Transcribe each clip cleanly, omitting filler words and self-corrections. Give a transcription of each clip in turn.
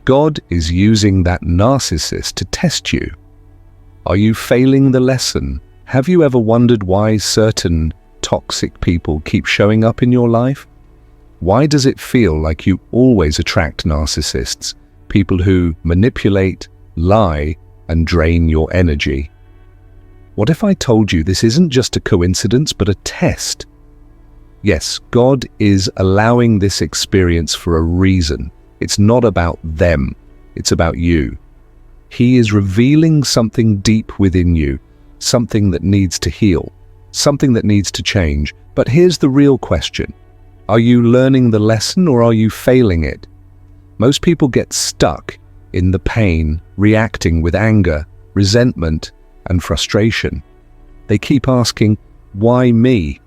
God is using that narcissist to test you. Are you failing the lesson? Have you ever wondered why certain toxic people keep showing up in your life? Why does it feel like you always attract narcissists, people who manipulate, lie, and drain your energy? What if I told you this isn't just a coincidence, but a test? Yes, God is allowing this experience for a reason. It's not about them, it's about you. He is revealing something deep within you, something that needs to heal, something that needs to change. But here's the real question. Are you learning the lesson or are you failing it? Most people get stuck in the pain, reacting with anger, resentment, and frustration. They keep asking, why me?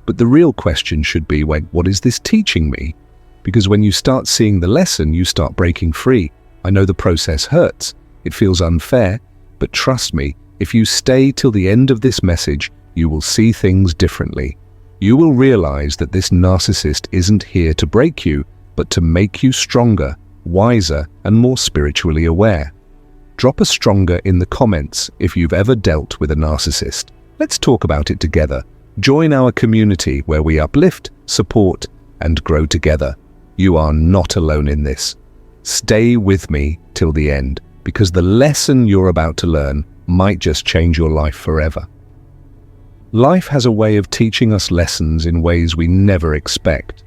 But the real question should be, wait, what is this teaching me? Because when you start seeing the lesson, you start breaking free. I know the process hurts. It feels unfair, but trust me, if you stay till the end of this message, you will see things differently. You will realize that this narcissist isn't here to break you, but to make you stronger, wiser, and more spiritually aware. Drop a stronger in the comments if you've ever dealt with a narcissist. Let's talk about it together. Join our community where we uplift, support, and grow together. You are not alone in this. Stay with me till the end, because the lesson you're about to learn might just change your life forever. Life has a way of teaching us lessons in ways we never expect.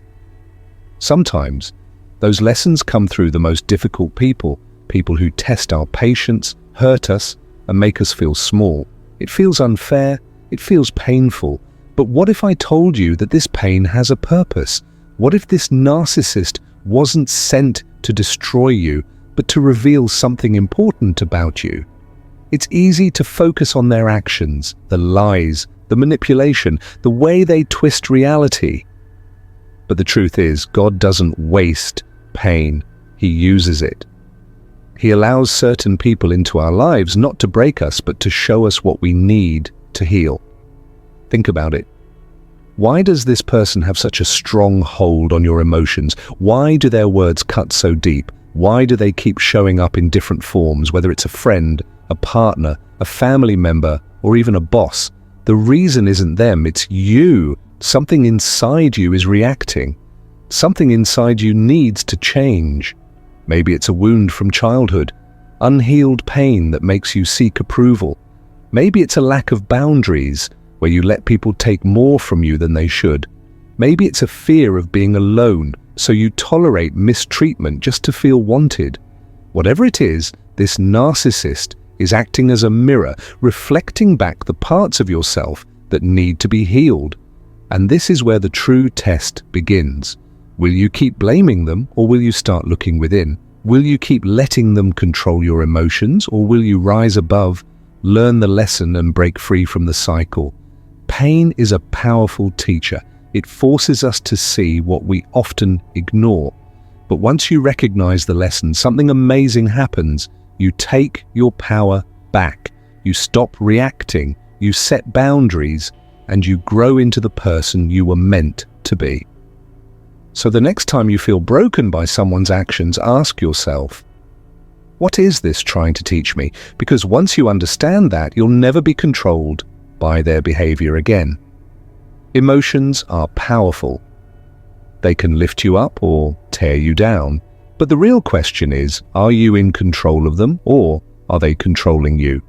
Sometimes, those lessons come through the most difficult people, people who test our patience, hurt us, and make us feel small. It feels unfair, it feels painful, but what if I told you that this pain has a purpose? What if this narcissist wasn't sent to destroy you, but to reveal something important about you? It's easy to focus on their actions, the lies, the manipulation, the way they twist reality. But the truth is, God doesn't waste pain, He uses it. He allows certain people into our lives not to break us, but to show us what we need to heal. Think about it. Why does this person have such a strong hold on your emotions? Why do their words cut so deep? Why do they keep showing up in different forms, whether it's a friend, a partner, a family member, or even a boss? The reason isn't them, it's you. Something inside you is reacting. Something inside you needs to change. Maybe it's a wound from childhood, unhealed pain that makes you seek approval. Maybe it's a lack of boundaries, where you let people take more from you than they should. Maybe it's a fear of being alone, so you tolerate mistreatment just to feel wanted. Whatever it is, this narcissist is acting as a mirror, reflecting back the parts of yourself that need to be healed. And this is where the true test begins. Will you keep blaming them, or will you start looking within? Will you keep letting them control your emotions, or will you rise above, learn the lesson, and break free from the cycle? Pain is a powerful teacher. It forces us to see what we often ignore. But once you recognize the lesson, something amazing happens. You take your power back. You stop reacting. You set boundaries, and you grow into the person you were meant to be. So the next time you feel broken by someone's actions, ask yourself, what is this trying to teach me? Because once you understand that, you'll never be controlled by their behavior again. Emotions are powerful. They can lift you up or tear you down. But the real question is, are you in control of them, or are they controlling you?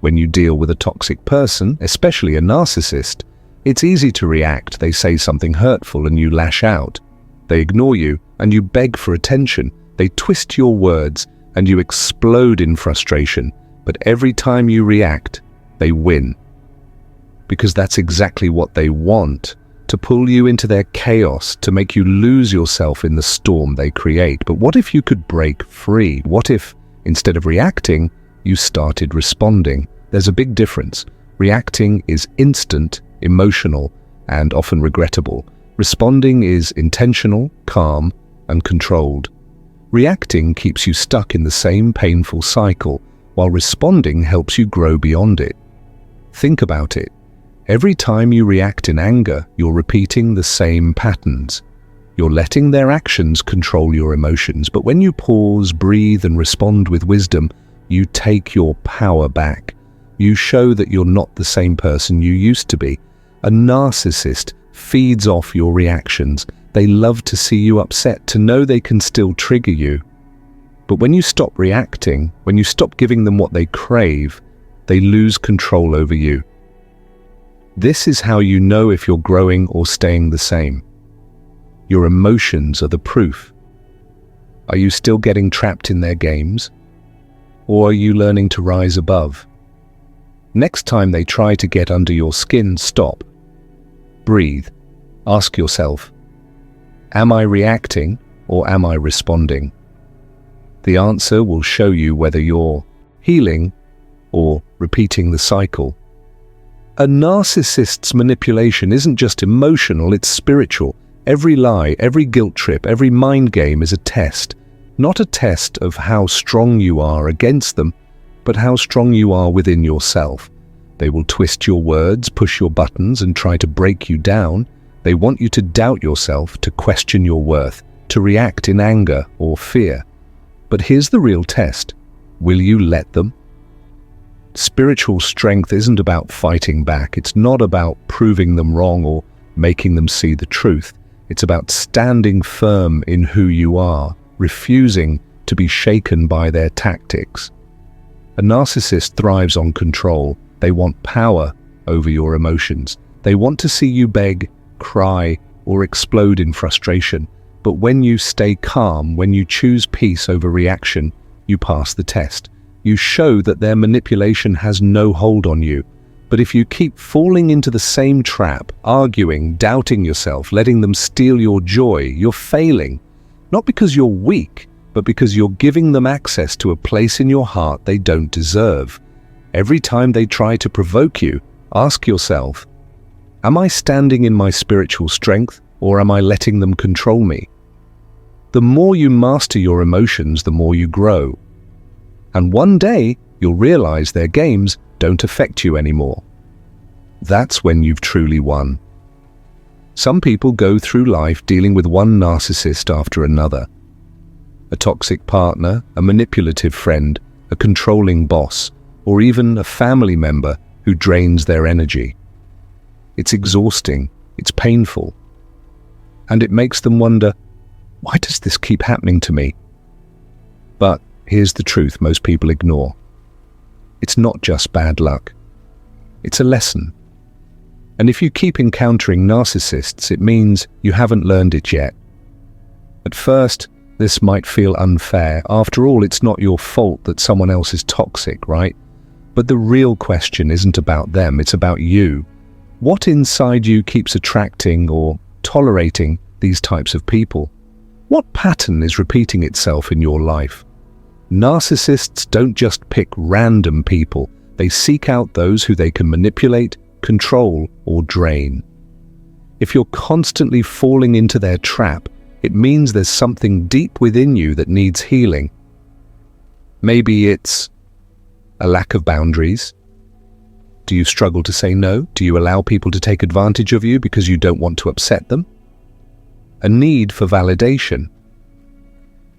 When you deal with a toxic person, especially a narcissist, it's easy to react. They say something hurtful and you lash out. They ignore you and you beg for attention. They twist your words and you explode in frustration. But every time you react, they win. Because that's exactly what they want, to pull you into their chaos, to make you lose yourself in the storm they create. But what if you could break free? What if, instead of reacting, you started responding? There's a big difference. Reacting is instant, emotional, and often regrettable. Responding is intentional, calm, and controlled. Reacting keeps you stuck in the same painful cycle, while responding helps you grow beyond it. Think about it. Every time you react in anger, you're repeating the same patterns. You're letting their actions control your emotions, but when you pause, breathe, and respond with wisdom, you take your power back. You show that you're not the same person you used to be. A narcissist feeds off your reactions. They love to see you upset, to know they can still trigger you. But when you stop reacting, when you stop giving them what they crave, they lose control over you. This is how you know if you're growing or staying the same. Your emotions are the proof. Are you still getting trapped in their games? Or are you learning to rise above? Next time they try to get under your skin, stop. Breathe. Ask yourself, am I reacting or am I responding? The answer will show you whether you're healing or repeating the cycle. A narcissist's manipulation isn't just emotional, it's spiritual. Every lie, every guilt trip, every mind game is a test. Not a test of how strong you are against them, but how strong you are within yourself. They will twist your words, push your buttons, and try to break you down. They want you to doubt yourself, to question your worth, to react in anger or fear. But here's the real test. Will you let them? Spiritual strength isn't about fighting back. It's not about proving them wrong or making them see the truth. It's about standing firm in who you are, refusing to be shaken by their tactics. A narcissist thrives on control. They want power over your emotions. They want to see you beg, cry, or explode in frustration. But when you stay calm, when you choose peace over reaction, you pass the test. You show that their manipulation has no hold on you. But if you keep falling into the same trap, arguing, doubting yourself, letting them steal your joy, you're failing. Not because you're weak, but because you're giving them access to a place in your heart they don't deserve. Every time they try to provoke you, ask yourself, am I standing in my spiritual strength, or am I letting them control me? The more you master your emotions, the more you grow. And one day, you'll realize their games don't affect you anymore. That's when you've truly won. Some people go through life dealing with one narcissist after another. A toxic partner, a manipulative friend, a controlling boss, or even a family member who drains their energy. It's exhausting, it's painful, and it makes them wonder, why does this keep happening to me? But here's the truth most people ignore. It's not just bad luck. It's a lesson. And if you keep encountering narcissists, it means you haven't learned it yet. At first, this might feel unfair. After all, it's not your fault that someone else is toxic, right? But the real question isn't about them, it's about you. What inside you keeps attracting or tolerating these types of people? What pattern is repeating itself in your life? Narcissists don't just pick random people. They seek out those who they can manipulate, control, or drain. If you're constantly falling into their trap, it means there's something deep within you that needs healing. Maybe it's a lack of boundaries. Do you struggle to say no? Do you allow people to take advantage of you because you don't want to upset them? A need for validation.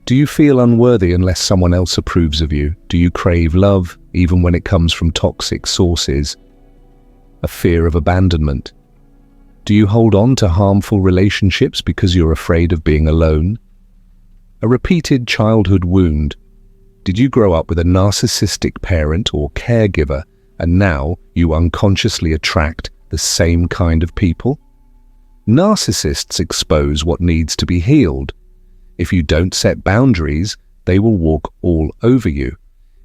Do you feel unworthy unless someone else approves of you? Do you crave love, even when it comes from toxic sources? A fear of abandonment. Do you hold on to harmful relationships because you're afraid of being alone? A repeated childhood wound. Did you grow up with a narcissistic parent or caregiver, and now you unconsciously attract the same kind of people? Narcissists expose what needs to be healed. If you don't set boundaries, they will walk all over you.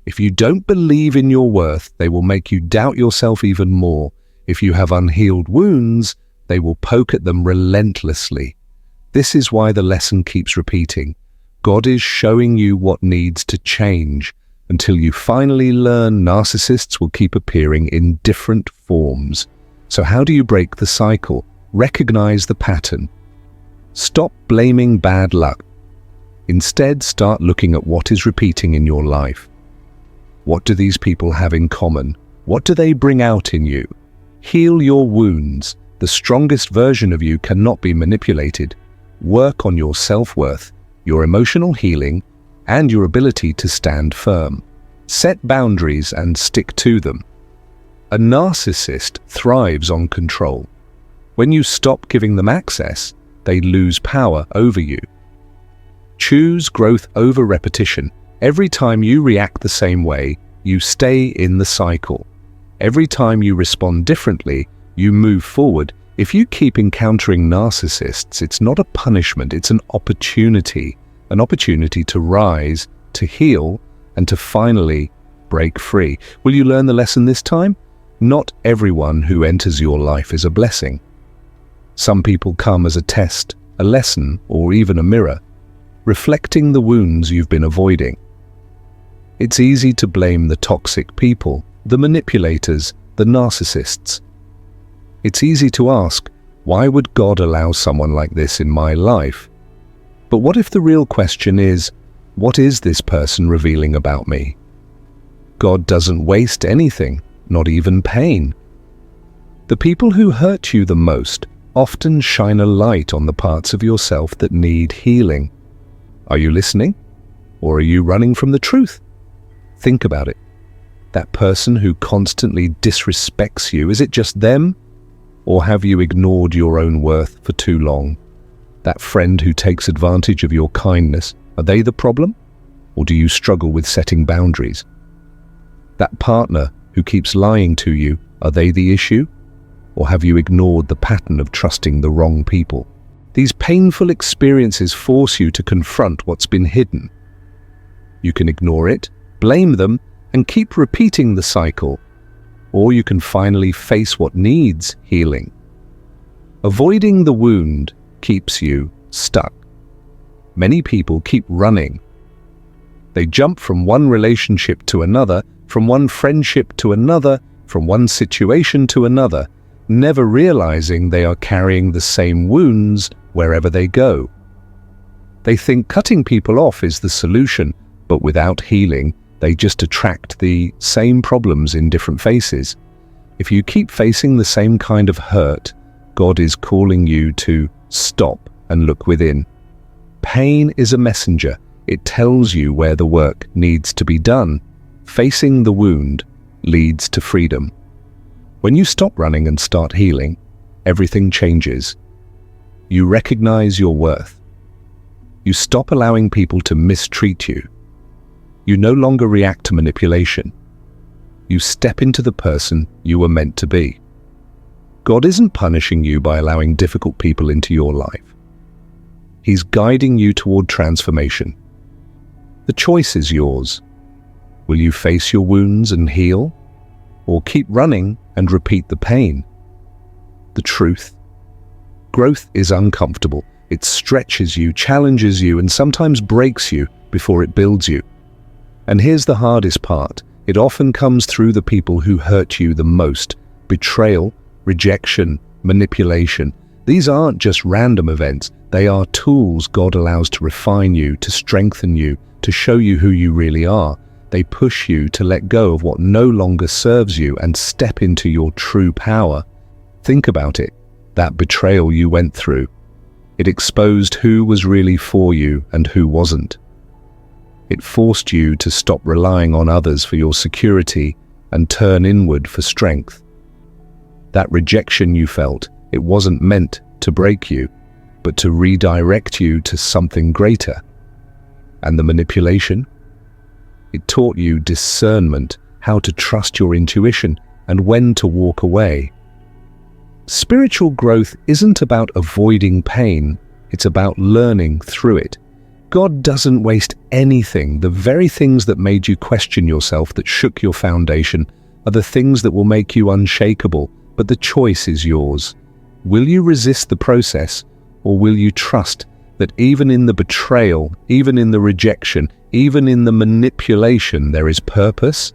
If you don't believe in your worth, they will make you doubt yourself even more. If you have unhealed wounds, they will poke at them relentlessly. This is why the lesson keeps repeating. God is showing you what needs to change. Until you finally learn, narcissists will keep appearing in different forms. So how do you break the cycle? Recognize the pattern. Stop blaming bad luck. Instead, start looking at what is repeating in your life. What do these people have in common? What do they bring out in you? Heal your wounds. The strongest version of you cannot be manipulated. work on your self-worth, your emotional healing, and your ability to stand firm. Set boundaries and stick to them. A narcissist thrives on control. When you stop giving them access, they lose power over you. Choose growth over repetition. Every time you react the same way, you stay in the cycle. Every time you respond differently, you move forward. If you keep encountering narcissists, it's not a punishment, it's an opportunity to rise, to heal, and to finally break free. Will you learn the lesson this time? Not everyone who enters your life is a blessing. Some people come as a test, a lesson, or even a mirror, reflecting the wounds you've been avoiding. It's easy to blame the toxic people, the manipulators, the narcissists. It's easy to ask, why would God allow someone like this in my life? But what if the real question is, what is this person revealing about me? God doesn't waste anything, not even pain. The people who hurt you the most often shine a light on the parts of yourself that need healing. Are you listening? Or are you running from the truth? Think about it. That person who constantly disrespects you, is it just them? Or have you ignored your own worth for too long? That friend who takes advantage of your kindness, are they the problem? Or do you struggle with setting boundaries? That partner who keeps lying to you, are they the issue? Or have you ignored the pattern of trusting the wrong people? These painful experiences force you to confront what's been hidden. You can ignore it, blame them, and keep repeating the cycle. Or you can finally face what needs healing. Avoiding the wound keeps you stuck. Many people keep running. They jump from one relationship to another, from one friendship to another, from one situation to another, never realizing they are carrying the same wounds wherever they go. They think cutting people off is the solution, but without healing, they just attract the same problems in different faces. If you keep facing the same kind of hurt, God is calling you to stop and look within. Pain is a messenger. It tells you where the work needs to be done. Facing the wound leads to freedom. When you stop running and start healing, everything changes. You recognize your worth. You stop allowing people to mistreat you. You no longer react to manipulation. You step into the person you were meant to be. God isn't punishing you by allowing difficult people into your life. He's guiding you toward transformation. The choice is yours. Will you face your wounds and heal? Or keep running and repeat the pain? The truth. Growth is uncomfortable. It stretches you, challenges you, and sometimes breaks you before it builds you. And here's the hardest part. It often comes through the people who hurt you the most. Betrayal, rejection, manipulation. These aren't just random events. They are tools God allows to refine you, to strengthen you, to show you who you really are. They push you to let go of what no longer serves you and step into your true power. Think about it. That betrayal you went through. It exposed who was really for you and who wasn't. It forced you to stop relying on others for your security and turn inward for strength. That rejection you felt, it wasn't meant to break you, but to redirect you to something greater. And the manipulation? It taught you discernment, how to trust your intuition, and when to walk away. Spiritual growth isn't about avoiding pain, it's about learning through it. God doesn't waste anything. The very things that made you question yourself, that shook your foundation, are the things that will make you unshakable, but the choice is yours. Will you resist the process, or will you trust that even in the betrayal, even in the rejection, even in the manipulation, there is purpose?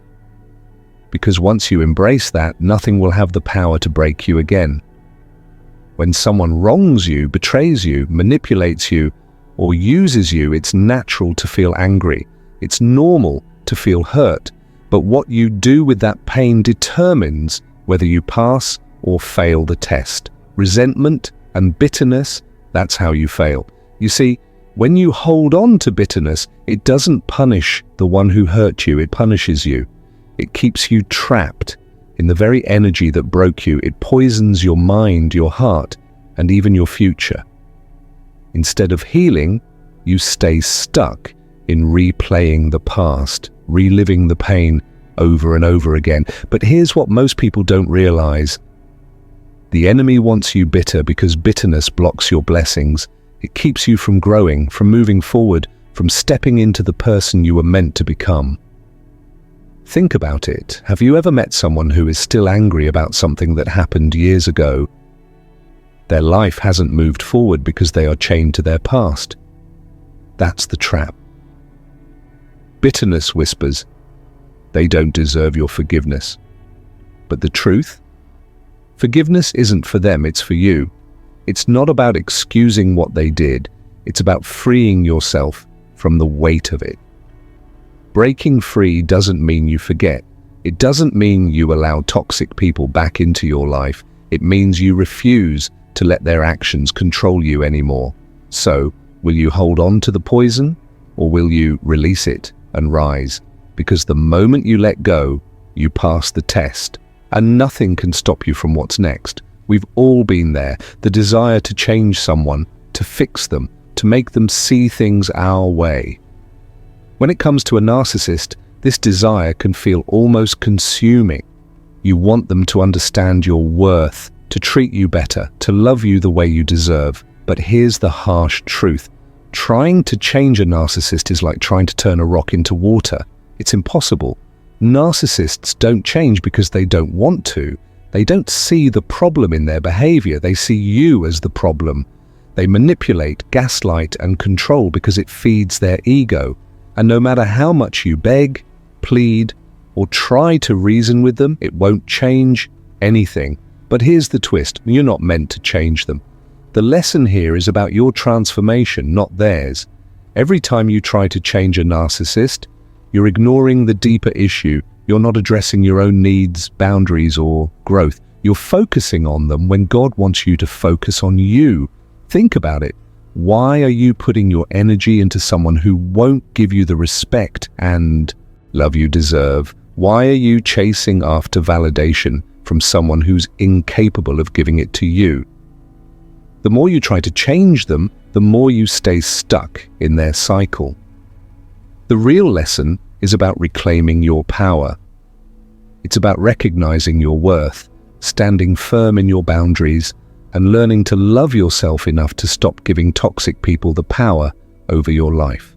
Because once you embrace that, nothing will have the power to break you again. When someone wrongs you, betrays you, manipulates you, or uses you, it's natural to feel angry. It's normal to feel hurt. But what you do with that pain determines whether you pass or fail the test. Resentment and bitterness, that's how you fail. You see, when you hold on to bitterness, it doesn't punish the one who hurt you, it punishes you. It keeps you trapped in the very energy that broke you. It poisons your mind, your heart, and even your future. Instead of healing, you stay stuck in replaying the past, reliving the pain over and over again. But here's what most people don't realize. The enemy wants you bitter because bitterness blocks your blessings. It keeps you from growing, from moving forward, from stepping into the person you were meant to become. Think about it. Have you ever met someone who is still angry about something that happened years ago? Their life hasn't moved forward because they are chained to their past. That's the trap. Bitterness whispers, they don't deserve your forgiveness. But the truth? Forgiveness isn't for them, it's for you. It's not about excusing what they did. It's about freeing yourself from the weight of it. Breaking free doesn't mean you forget. It doesn't mean you allow toxic people back into your life. It means you refuse to let their actions control you anymore. So, will you hold on to the poison, or will you release it and rise? Because the moment you let go, you pass the test, and nothing can stop you from what's next. We've all been there. The desire to change someone, to fix them, to make them see things our way. When it comes to a narcissist, this desire can feel almost consuming. You want them to understand your worth, to treat you better, to love you the way you deserve. But here's the harsh truth. Trying to change a narcissist is like trying to turn a rock into water. It's impossible. Narcissists don't change because they don't want to. They don't see the problem in their behavior. They see you as the problem. They manipulate, gaslight, and control because it feeds their ego. And no matter how much you beg, plead, or try to reason with them, it won't change anything. But here's the twist. You're not meant to change them. The lesson here is about your transformation, not theirs. Every time you try to change a narcissist, you're ignoring the deeper issue. You're not addressing your own needs, boundaries, or growth. You're focusing on them when God wants you to focus on you. Think about it. Why are you putting your energy into someone who won't give you the respect and love you deserve? Why are you chasing after validation from someone who's incapable of giving it to you? The more you try to change them, the more you stay stuck in their cycle. The real lesson is about reclaiming your power. It's about recognizing your worth, standing firm in your boundaries, and learning to love yourself enough to stop giving toxic people the power over your life.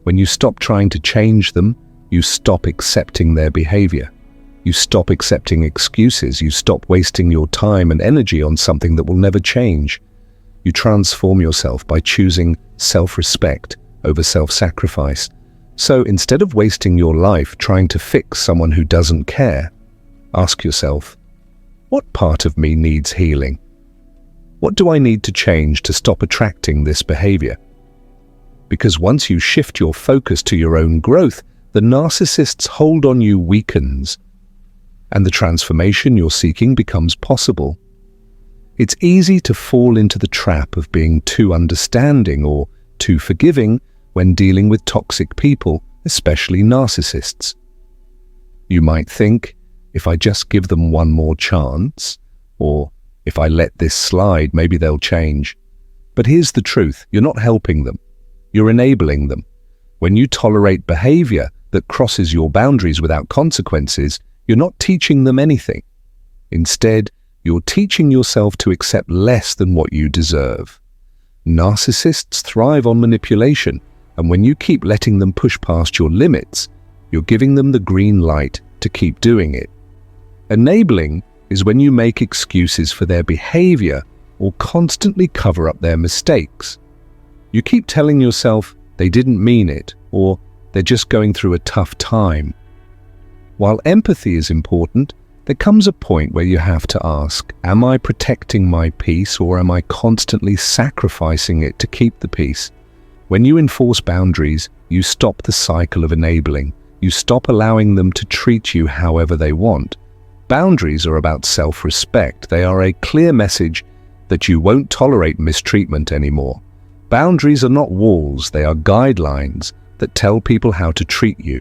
When you stop trying to change them, you stop accepting their behavior. You stop accepting excuses. You stop wasting your time and energy on something that will never change. You transform yourself by choosing self-respect over self-sacrifice. So instead of wasting your life trying to fix someone who doesn't care, ask yourself, what part of me needs healing? What do I need to change to stop attracting this behavior? Because once you shift your focus to your own growth, the narcissist's hold on you weakens, and the transformation you're seeking becomes possible. It's easy to fall into the trap of being too understanding or too forgiving when dealing with toxic people, especially narcissists. You might think, if I just give them one more chance, or if I let this slide, maybe they'll change. But here's the truth. You're not helping them. You're enabling them. When you tolerate behavior that crosses your boundaries without consequences, you're not teaching them anything. Instead, you're teaching yourself to accept less than what you deserve. Narcissists thrive on manipulation, and when you keep letting them push past your limits, you're giving them the green light to keep doing it. Enabling is when you make excuses for their behavior or constantly cover up their mistakes. You keep telling yourself they didn't mean it, or they're just going through a tough time. While empathy is important, there comes a point where you have to ask, am I protecting my peace, or am I constantly sacrificing it to keep the peace? When you enforce boundaries, you stop the cycle of enabling. You stop allowing them to treat you however they want. Boundaries are about self-respect. They are a clear message that you won't tolerate mistreatment anymore. Boundaries are not walls, they are guidelines that tell people how to treat you.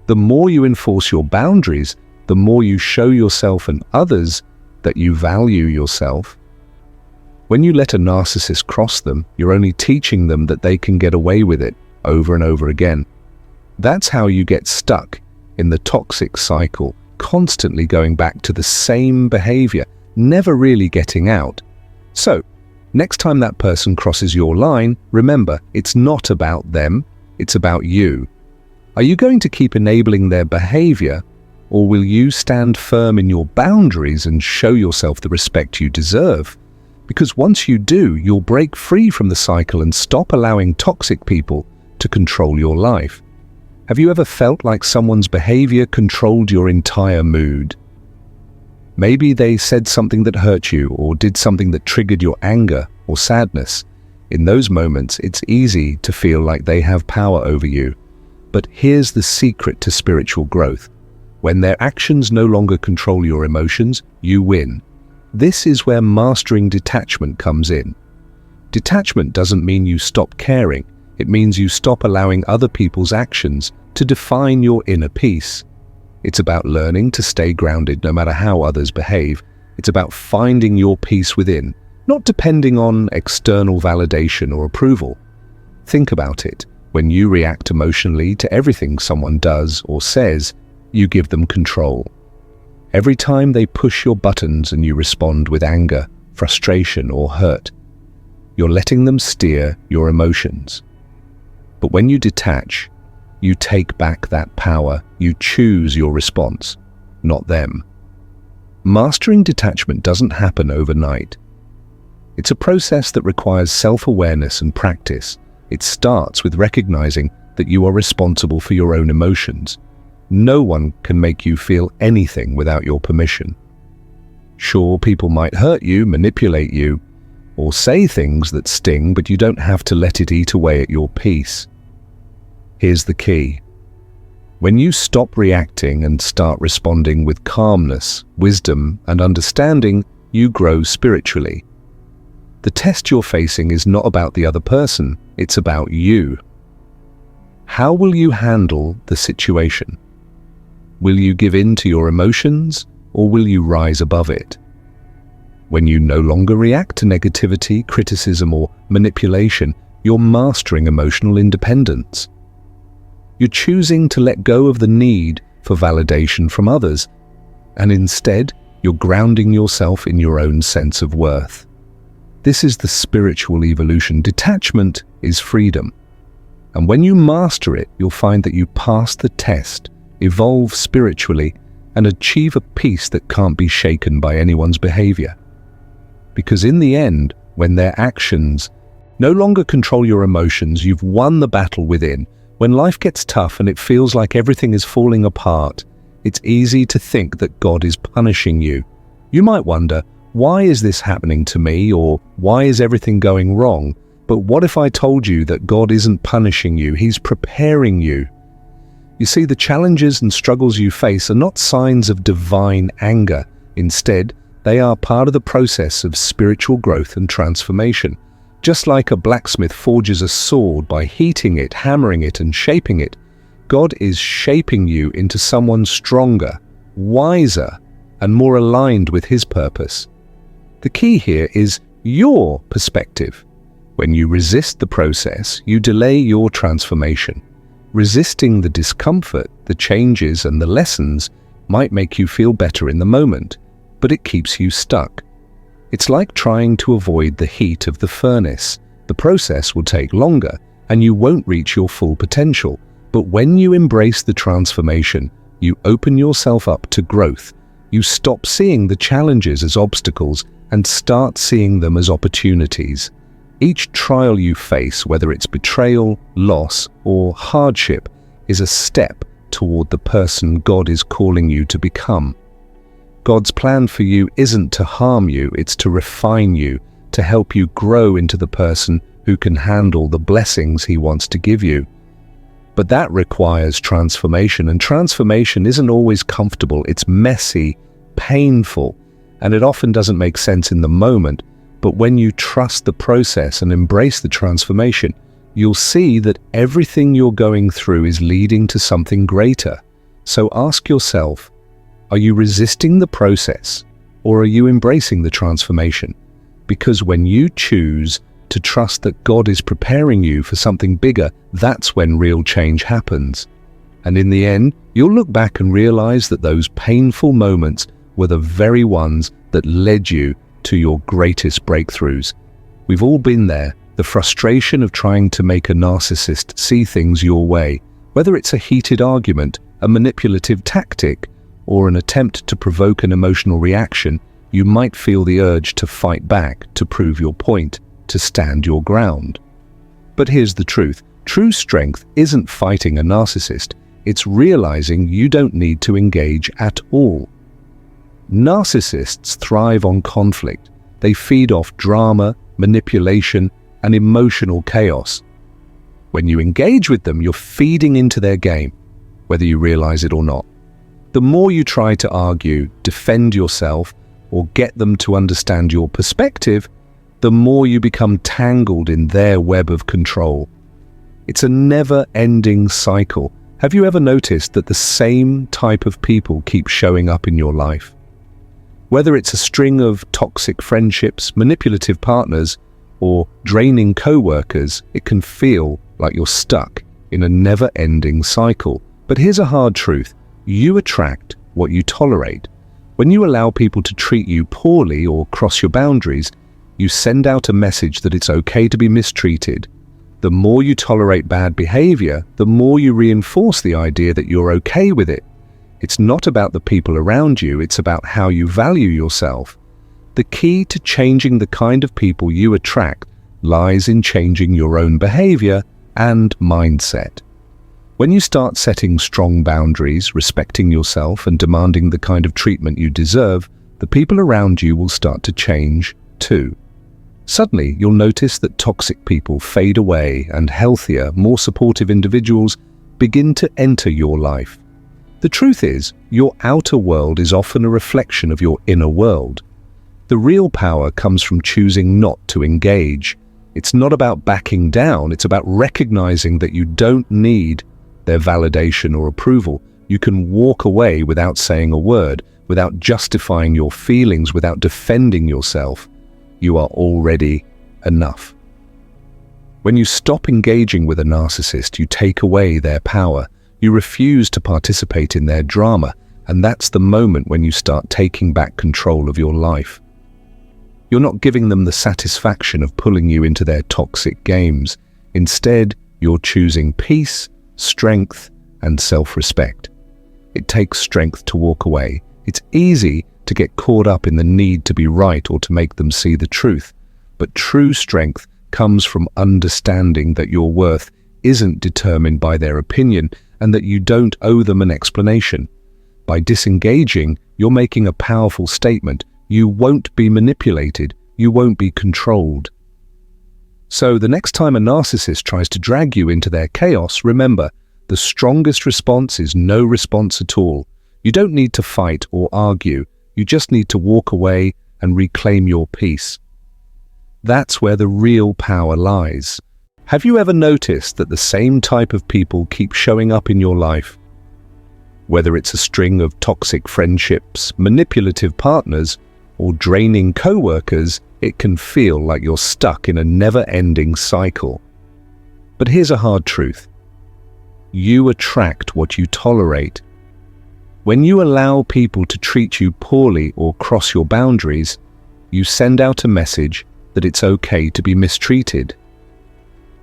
The more you enforce your boundaries, the more you show yourself and others that you value yourself. When you let a narcissist cross them, you're only teaching them that they can get away with it over and over again. That's how you get stuck in the toxic cycle, constantly going back to the same behavior, never really getting out. So, next time that person crosses your line, remember, it's not about them, it's about you. Are you going to keep enabling their behavior, or will you stand firm in your boundaries and show yourself the respect you deserve? Because once you do, you'll break free from the cycle and stop allowing toxic people to control your life. Have you ever felt like someone's behavior controlled your entire mood? Maybe they said something that hurt you or did something that triggered your anger or sadness. In those moments, it's easy to feel like they have power over you. But here's the secret to spiritual growth. When their actions no longer control your emotions, you win. This is where mastering detachment comes in. Detachment doesn't mean you stop caring. It means you stop allowing other people's actions to define your inner peace. It's about learning to stay grounded no matter how others behave. It's about finding your peace within, not depending on external validation or approval. Think about it. When you react emotionally to everything someone does or says, you give them control. Every time they push your buttons and you respond with anger, frustration, or hurt, you're letting them steer your emotions. But when you detach, you take back that power. You choose your response, not them. Mastering detachment doesn't happen overnight. It's a process that requires self-awareness and practice. It starts with recognizing that you are responsible for your own emotions. No one can make you feel anything without your permission. Sure, people might hurt you, manipulate you, or say things that sting, but you don't have to let it eat away at your peace. Here's the key. When you stop reacting and start responding with calmness, wisdom, and understanding, you grow spiritually. The test you're facing is not about the other person, it's about you. How will you handle the situation? Will you give in to your emotions, or will you rise above it? When you no longer react to negativity, criticism, or manipulation, you're mastering emotional independence. You're choosing to let go of the need for validation from others, and instead, you're grounding yourself in your own sense of worth. This is the spiritual evolution. Detachment is freedom. And when you master it, you'll find that you pass the test, evolve spiritually, and achieve a peace that can't be shaken by anyone's behavior. Because in the end, when their actions no longer control your emotions, you've won the battle within. When life gets tough and it feels like everything is falling apart, it's easy to think that God is punishing you. You might wonder, why is this happening to me, or why is everything going wrong? But what if I told you that God isn't punishing you, He's preparing you? You see, the challenges and struggles you face are not signs of divine anger. Instead, they are part of the process of spiritual growth and transformation. Just like a blacksmith forges a sword by heating it, hammering it, and shaping it, God is shaping you into someone stronger, wiser, and more aligned with His purpose. The key here is your perspective. When you resist the process, you delay your transformation. Resisting the discomfort, the changes, and the lessons might make you feel better in the moment, but it keeps you stuck. It's like trying to avoid the heat of the furnace. The process will take longer, and you won't reach your full potential. But when you embrace the transformation, you open yourself up to growth. You stop seeing the challenges as obstacles and start seeing them as opportunities. Each trial you face, whether it's betrayal, loss, or hardship, is a step toward the person God is calling you to become. God's plan for you isn't to harm you, it's to refine you, to help you grow into the person who can handle the blessings He wants to give you. But that requires transformation, and transformation isn't always comfortable. It's messy, painful, and it often doesn't make sense in the moment. But when you trust the process and embrace the transformation, you'll see that everything you're going through is leading to something greater. So ask yourself, are you resisting the process or are you embracing the transformation? Because when you choose to trust that God is preparing you for something bigger, that's when real change happens. And in the end, you'll look back and realize that those painful moments were the very ones that led you to your greatest breakthroughs. We've all been there, the frustration of trying to make a narcissist see things your way, whether it's a heated argument, a manipulative tactic, or an attempt to provoke an emotional reaction. You might feel the urge to fight back, to prove your point, to stand your ground. But here's the truth. True strength isn't fighting a narcissist. It's realizing you don't need to engage at all. Narcissists thrive on conflict. They feed off drama, manipulation, and emotional chaos. When you engage with them, you're feeding into their game, whether you realize it or not. The more you try to argue, defend yourself, or get them to understand your perspective, the more you become tangled in their web of control. It's a never-ending cycle. Have you ever noticed that the same type of people keep showing up in your life? Whether it's a string of toxic friendships, manipulative partners, or draining co-workers, it can feel like you're stuck in a never-ending cycle. But here's a hard truth. You attract what you tolerate. When you allow people to treat you poorly or cross your boundaries, you send out a message that it's okay to be mistreated. The more you tolerate bad behavior, the more you reinforce the idea that you're okay with it. It's not about the people around you, it's about how you value yourself. The key to changing the kind of people you attract lies in changing your own behavior and mindset. When you start setting strong boundaries, respecting yourself, and demanding the kind of treatment you deserve, the people around you will start to change too. Suddenly, you'll notice that toxic people fade away and healthier, more supportive individuals begin to enter your life. The truth is, your outer world is often a reflection of your inner world. The real power comes from choosing not to engage. It's not about backing down, it's about recognizing that you don't need their validation or approval. You can walk away without saying a word, without justifying your feelings, without defending yourself. You are already enough. When you stop engaging with a narcissist, you take away their power. You refuse to participate in their drama, and that's the moment when you start taking back control of your life. You're not giving them the satisfaction of pulling you into their toxic games. Instead, you're choosing peace, strength, and self-respect. It takes strength to walk away. It's easy to get caught up in the need to be right or to make them see the truth. But true strength comes from understanding that your worth isn't determined by their opinion and that you don't owe them an explanation. By disengaging, you're making a powerful statement. You won't be manipulated. You won't be controlled. So the next time a narcissist tries to drag you into their chaos, remember, the strongest response is no response at all. You don't need to fight or argue. You just need to walk away and reclaim your peace. That's where the real power lies. Have you ever noticed that the same type of people keep showing up in your life? Whether it's a string of toxic friendships, manipulative partners, or draining co-workers, it can feel like you're stuck in a never-ending cycle. But here's a hard truth. You attract what you tolerate. When you allow people to treat you poorly or cross your boundaries, you send out a message that it's okay to be mistreated.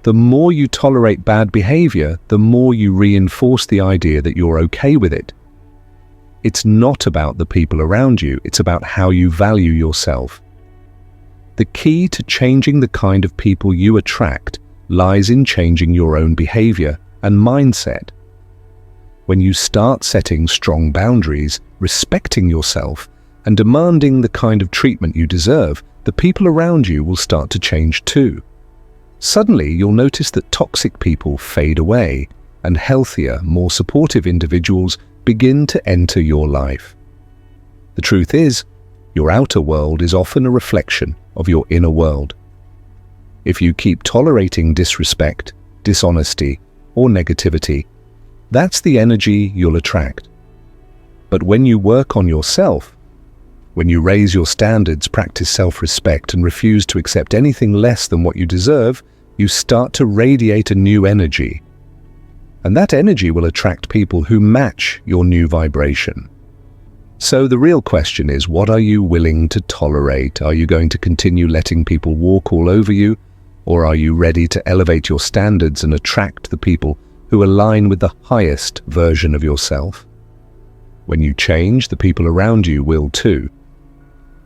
The more you tolerate bad behavior, the more you reinforce the idea that you're okay with it. It's not about the people around you, it's about how you value yourself. The key to changing the kind of people you attract lies in changing your own behavior and mindset. When you start setting strong boundaries, respecting yourself, and demanding the kind of treatment you deserve, the people around you will start to change too. Suddenly, you'll notice that toxic people fade away, and healthier, more supportive individuals begin to enter your life. The truth is, your outer world is often a reflection of your inner world. If you keep tolerating disrespect, dishonesty, or negativity, that's the energy you'll attract. But when you work on yourself, when you raise your standards, practice self-respect, and refuse to accept anything less than what you deserve, you start to radiate a new energy. And that energy will attract people who match your new vibration. So the real question is, what are you willing to tolerate? Are you going to continue letting people walk all over you? Or are you ready to elevate your standards and attract the people who align with the highest version of yourself? When you change, the people around you will too.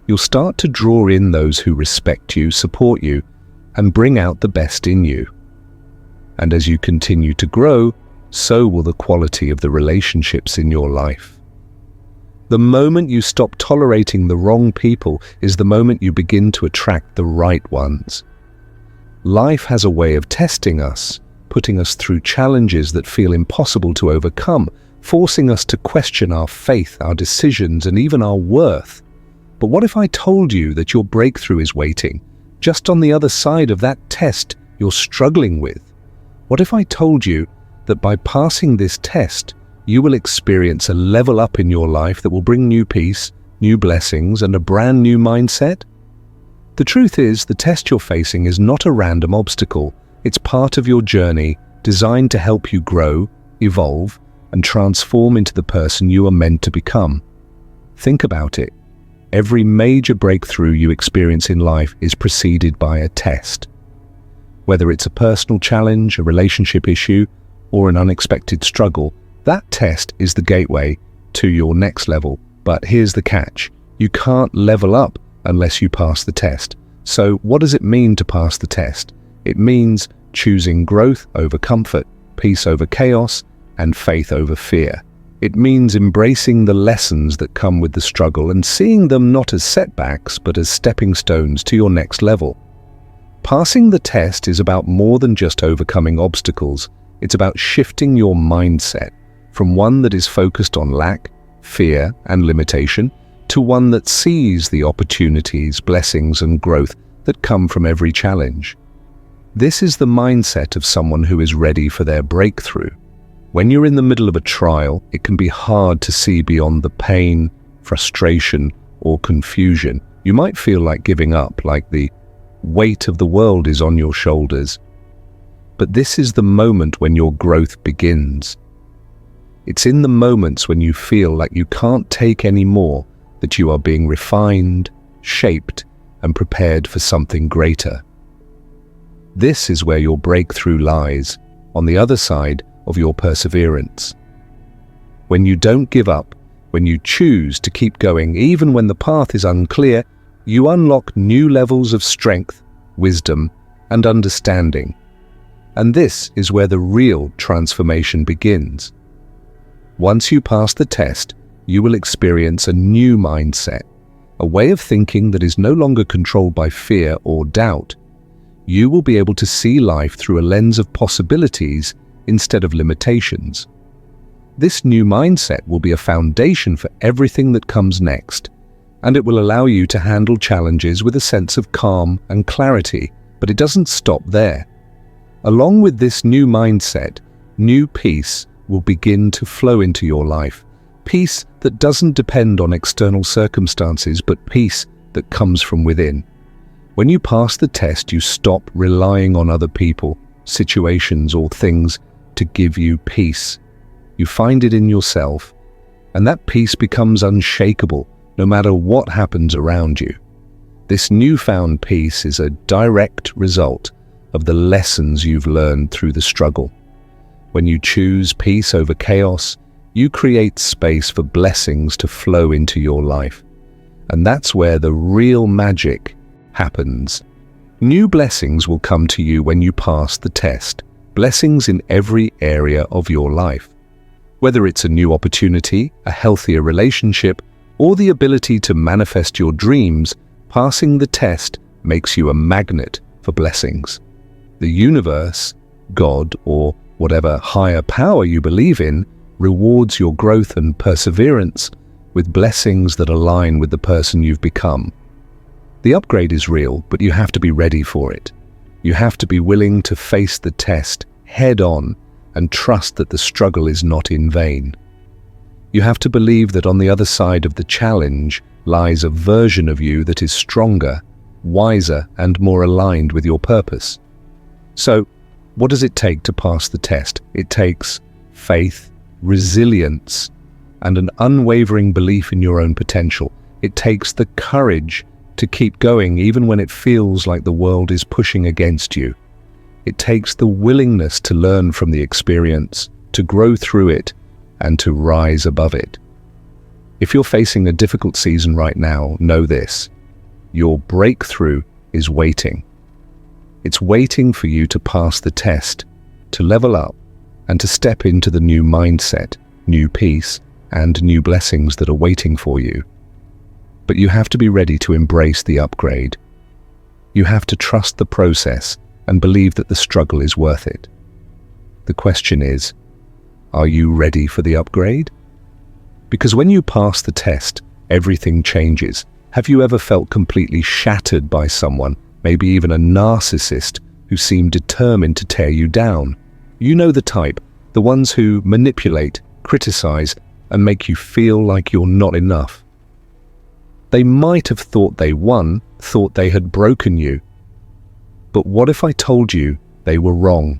You'll start to draw in those who respect you, support you, and bring out the best in you. And as you continue to grow, so will the quality of the relationships in your life. The moment you stop tolerating the wrong people is the moment you begin to attract the right ones. Life has a way of testing us, putting us through challenges that feel impossible to overcome, forcing us to question our faith, our decisions, and even our worth. But what if I told you that your breakthrough is waiting, just on the other side of that test you're struggling with? What if I told you that by passing this test, you will experience a level up in your life that will bring new peace, new blessings, and a brand new mindset? The truth is, the test you're facing is not a random obstacle. It's part of your journey, designed to help you grow, evolve, and transform into the person you are meant to become. Think about it. Every major breakthrough you experience in life is preceded by a test. Whether it's a personal challenge, a relationship issue, or an unexpected struggle, that test is the gateway to your next level. But here's the catch. You can't level up unless you pass the test. So what does it mean to pass the test? It means choosing growth over comfort, peace over chaos, and faith over fear. It means embracing the lessons that come with the struggle and seeing them not as setbacks, but as stepping stones to your next level. Passing the test is about more than just overcoming obstacles. It's about shifting your mindset from one that is focused on lack, fear, and limitation to one that sees the opportunities, blessings, and growth that come from every challenge. This is the mindset of someone who is ready for their breakthrough. When you're in the middle of a trial, it can be hard to see beyond the pain, frustration, or confusion. You might feel like giving up, like the weight of the world is on your shoulders. But this is the moment when your growth begins. It's in the moments when you feel like you can't take any more that you are being refined, shaped, and prepared for something greater. This is where your breakthrough lies, on the other side of your perseverance. When you don't give up, when you choose to keep going even when the path is unclear, you unlock new levels of strength, wisdom, and understanding. And this is where the real transformation begins. Once you pass the test, you will experience a new mindset, a way of thinking that is no longer controlled by fear or doubt. You will be able to see life through a lens of possibilities instead of limitations. This new mindset will be a foundation for everything that comes next, and it will allow you to handle challenges with a sense of calm and clarity, but it doesn't stop there. Along with this new mindset, new peace will begin to flow into your life. Peace that doesn't depend on external circumstances, but peace that comes from within. When you pass the test, you stop relying on other people, situations, or things to give you peace. You find it in yourself, and that peace becomes unshakable no matter what happens around you. This newfound peace is a direct result of the lessons you've learned through the struggle. When you choose peace over chaos, you create space for blessings to flow into your life. And that's where the real magic happens. New blessings will come to you when you pass the test. Blessings in every area of your life. Whether it's a new opportunity, a healthier relationship, or the ability to manifest your dreams, passing the test makes you a magnet for blessings. The universe, God, or whatever higher power you believe in, rewards your growth and perseverance with blessings that align with the person you've become. The upgrade is real, but you have to be ready for it. You have to be willing to face the test head on and trust that the struggle is not in vain. You have to believe that on the other side of the challenge lies a version of you that is stronger, wiser, and more aligned with your purpose. So, what does it take to pass the test? It takes faith, resilience, and an unwavering belief in your own potential. It takes the courage to keep going even when it feels like the world is pushing against you. It takes the willingness to learn from the experience, to grow through it, and to rise above it. If you're facing a difficult season right now, know this: your breakthrough is waiting. It's waiting for you to pass the test, to level up, and to step into the new mindset, new peace, and new blessings that are waiting for you. But you have to be ready to embrace the upgrade. You have to trust the process and believe that the struggle is worth it. The question is, are you ready for the upgrade? Because when you pass the test, everything changes. Have you ever felt completely shattered by someone, maybe even a narcissist, who seemed determined to tear you down? You know the type, the ones who manipulate, criticize, and make you feel like you're not enough. They might have thought they won, thought they had broken you. But what if I told you they were wrong?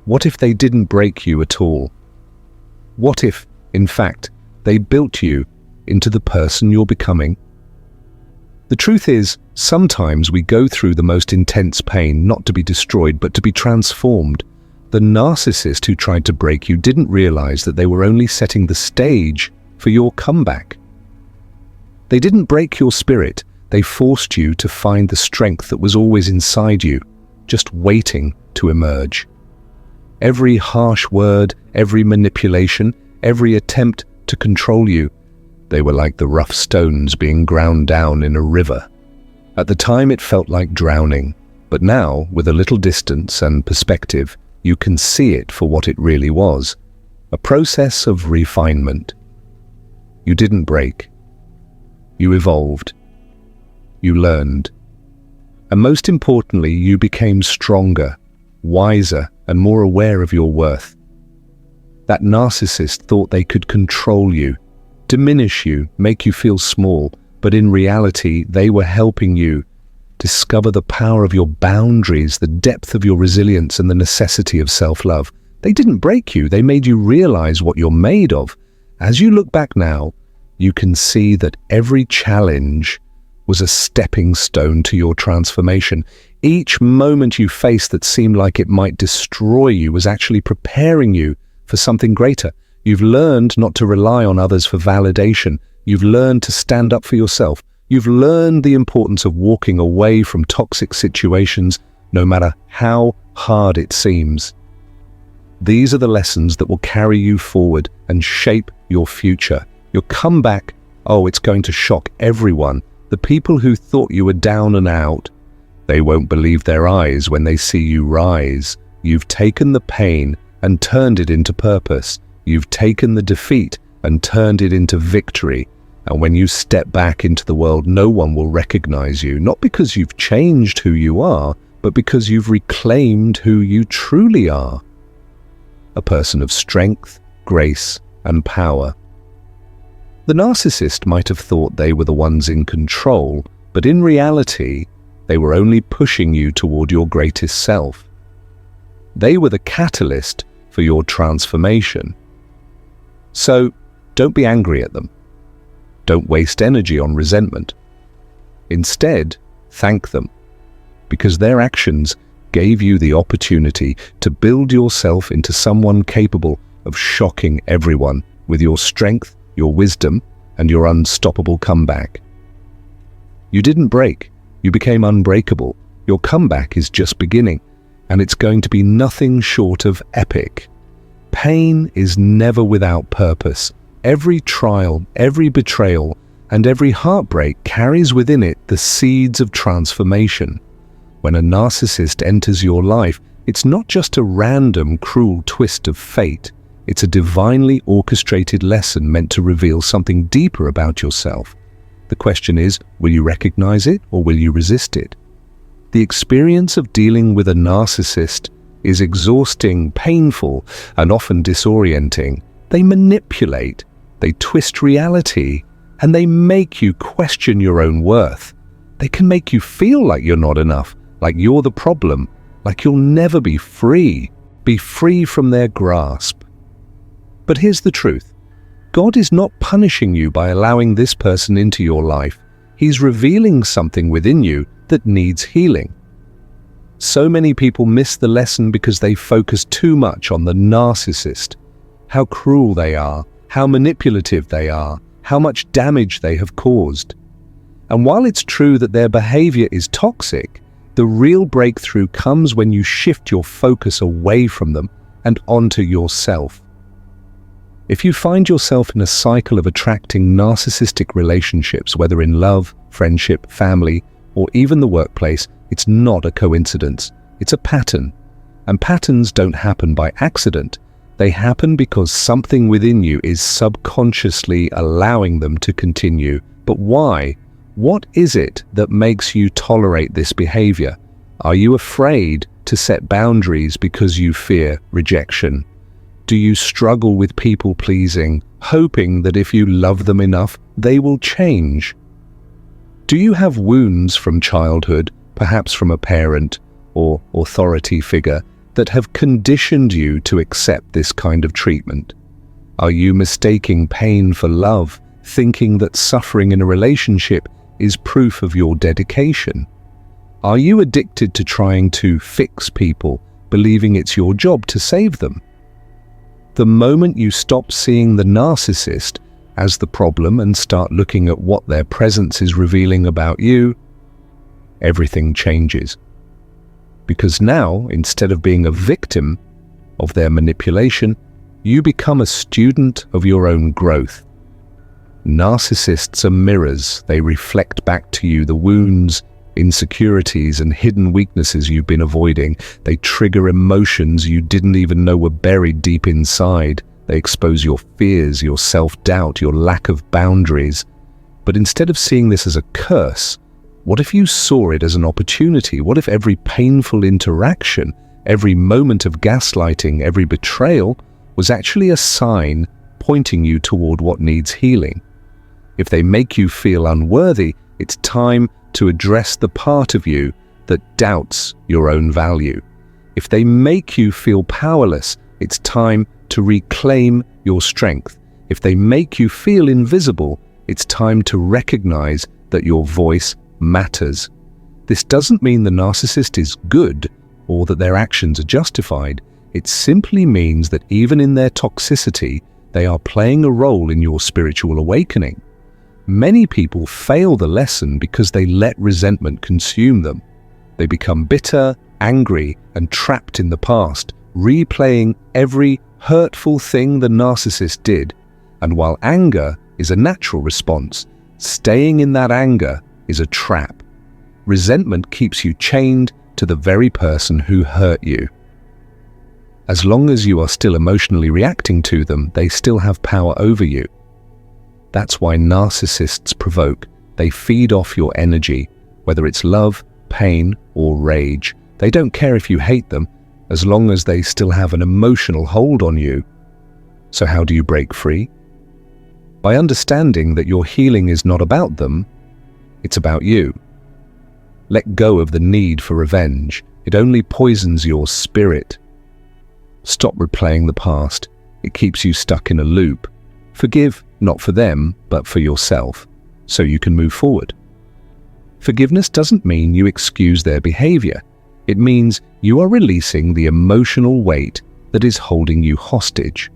What if they didn't break you at all? What if, in fact, they built you into the person you're becoming? The truth is, sometimes we go through the most intense pain not to be destroyed but to be transformed. The narcissist who tried to break you didn't realize that they were only setting the stage for your comeback. They didn't break your spirit, they forced you to find the strength that was always inside you, just waiting to emerge. Every harsh word, every manipulation, every attempt to control you, they were like the rough stones being ground down in a river. At the time it felt like drowning, but now, with a little distance and perspective, you can see it for what it really was, a process of refinement. You didn't break. You evolved. You learned. And most importantly, you became stronger, wiser, and more aware of your worth. That narcissist thought they could control you, diminish you, make you feel small, but in reality, they were helping you discover the power of your boundaries, the depth of your resilience, and the necessity of self-love. They didn't break you, they made you realize what you're made of. As you look back now, you can see that every challenge was a stepping stone to your transformation. Each moment you faced that seemed like it might destroy you was actually preparing you for something greater. You've learned not to rely on others for validation. You've learned to stand up for yourself. You've learned the importance of walking away from toxic situations, no matter how hard it seems. These are the lessons that will carry you forward and shape your future. Your comeback, it's going to shock everyone. The people who thought you were down and out, they won't believe their eyes when they see you rise. You've taken the pain and turned it into purpose. You've taken the defeat and turned it into victory. And when you step back into the world, no one will recognize you, not because you've changed who you are, but because you've reclaimed who you truly are. A person of strength, grace, and power. The narcissist might have thought they were the ones in control, but in reality, they were only pushing you toward your greatest self. They were the catalyst for your transformation. So, don't be angry at them. Don't waste energy on resentment. Instead, thank them, because their actions gave you the opportunity to build yourself into someone capable of shocking everyone with your strength, your wisdom, and your unstoppable comeback. You didn't break, you became unbreakable. Your comeback is just beginning, and it's going to be nothing short of epic. Pain is never without purpose. Every trial, every betrayal, and every heartbreak carries within it the seeds of transformation. When a narcissist enters your life, it's not just a random, cruel twist of fate. It's a divinely orchestrated lesson meant to reveal something deeper about yourself. The The question is, will you recognize it or will you resist it? The experience of dealing with a narcissist is exhausting, painful, and often disorienting. They manipulate, they twist reality, and they make you question your own worth. They can make you feel like you're not enough, like you're the problem, like you'll never be free from their grasp. But here's the truth. God is not punishing you by allowing this person into your life. He's revealing something within you that needs healing. So many people miss the lesson because they focus too much on the narcissist, how cruel they are, how manipulative they are, how much damage they have caused. And while it's true that their behavior is toxic, the real breakthrough comes when you shift your focus away from them and onto yourself. If you find yourself in a cycle of attracting narcissistic relationships, whether in love, friendship, family, or even the workplace, it's not a coincidence. It's a pattern. And patterns don't happen by accident. They happen because something within you is subconsciously allowing them to continue. But why? What is it that makes you tolerate this behavior? Are you afraid to set boundaries because you fear rejection? Do you struggle with people-pleasing, hoping that if you love them enough, they will change? Do you have wounds from childhood, perhaps from a parent or authority figure, that have conditioned you to accept this kind of treatment? Are you mistaking pain for love, thinking that suffering in a relationship is proof of your dedication? Are you addicted to trying to fix people, believing it's your job to save them? The moment you stop seeing the narcissist as the problem and start looking at what their presence is revealing about you, everything changes. Because now, instead of being a victim of their manipulation, you become a student of your own growth. Narcissists are mirrors. They reflect back to you the wounds, insecurities, and hidden weaknesses you've been avoiding. They trigger emotions you didn't even know were buried deep inside. They expose your fears, your self-doubt, your lack of boundaries. But instead of seeing this as a curse, what if you saw it as an opportunity? What if every painful interaction, every moment of gaslighting, every betrayal was actually a sign pointing you toward what needs healing? If they make you feel unworthy, it's time to address the part of you that doubts your own value. If they make you feel powerless, it's time to reclaim your strength. If they make you feel invisible, it's time to recognize that your voice matters. This doesn't mean the narcissist is good or that their actions are justified. It simply means that even in their toxicity, they are playing a role in your spiritual awakening. Many people fail the lesson because they let resentment consume them. They become bitter, angry, and trapped in the past, replaying every hurtful thing the narcissist did. And while anger is a natural response, staying in that anger is a trap. Resentment keeps you chained to the very person who hurt you. As long as you are still emotionally reacting to them, they still have power over you. That's why narcissists provoke. They feed off your energy, whether it's love, pain, or rage. They don't care if you hate them, as long as they still have an emotional hold on you. So how do you break free? By understanding that your healing is not about them, it's about you. Let go of the need for revenge. It only poisons your spirit. Stop replaying the past. It keeps you stuck in a loop. Forgive, not for them, but for yourself, so you can move forward. Forgiveness doesn't mean you excuse their behavior. It means you are releasing the emotional weight that is holding you hostage.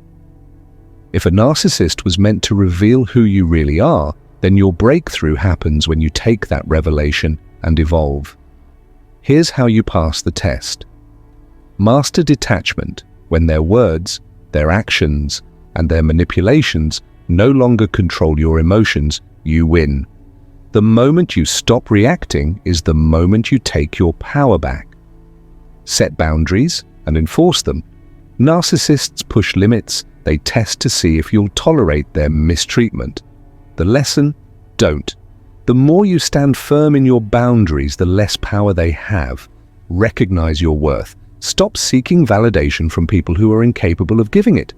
If a narcissist was meant to reveal who you really are, then your breakthrough happens when you take that revelation and evolve. Here's how you pass the test. Master detachment when their words, their actions, and their manipulations no longer control your emotions. You win. The moment you stop reacting is the moment you take your power back. Set boundaries and enforce them. Narcissists push limits. They test to see if you'll tolerate their mistreatment. The lesson: don't. The more you stand firm in your boundaries, the less power they have. Recognize your worth. Stop seeking validation from people who are incapable of giving it.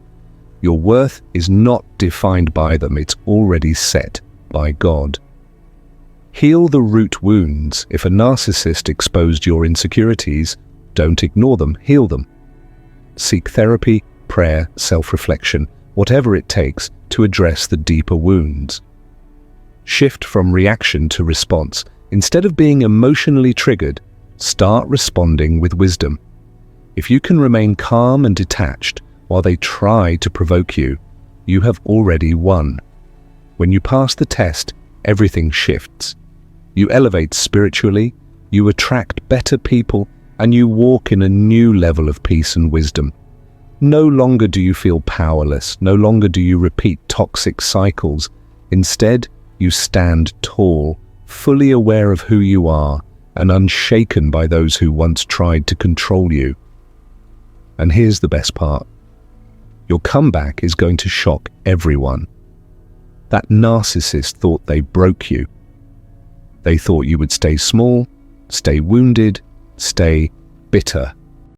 Your worth is not defined by them, it's already set by God. Heal the root wounds. If a narcissist exposed your insecurities, don't ignore them, heal them. Seek therapy, prayer, self-reflection, whatever it takes to address the deeper wounds. Shift from reaction to response. Instead of being emotionally triggered, start responding with wisdom. If you can remain calm and detached while they try to provoke you, you have already won. When you pass the test, everything shifts. You elevate spiritually, you attract better people, and you walk in a new level of peace and wisdom. No longer do you feel powerless, no longer do you repeat toxic cycles. Instead, you stand tall, fully aware of who you are, and unshaken by those who once tried to control you. And here's the best part. Your comeback is going to shock everyone. That narcissist thought they broke you. They thought you would stay small, stay wounded, stay bitter.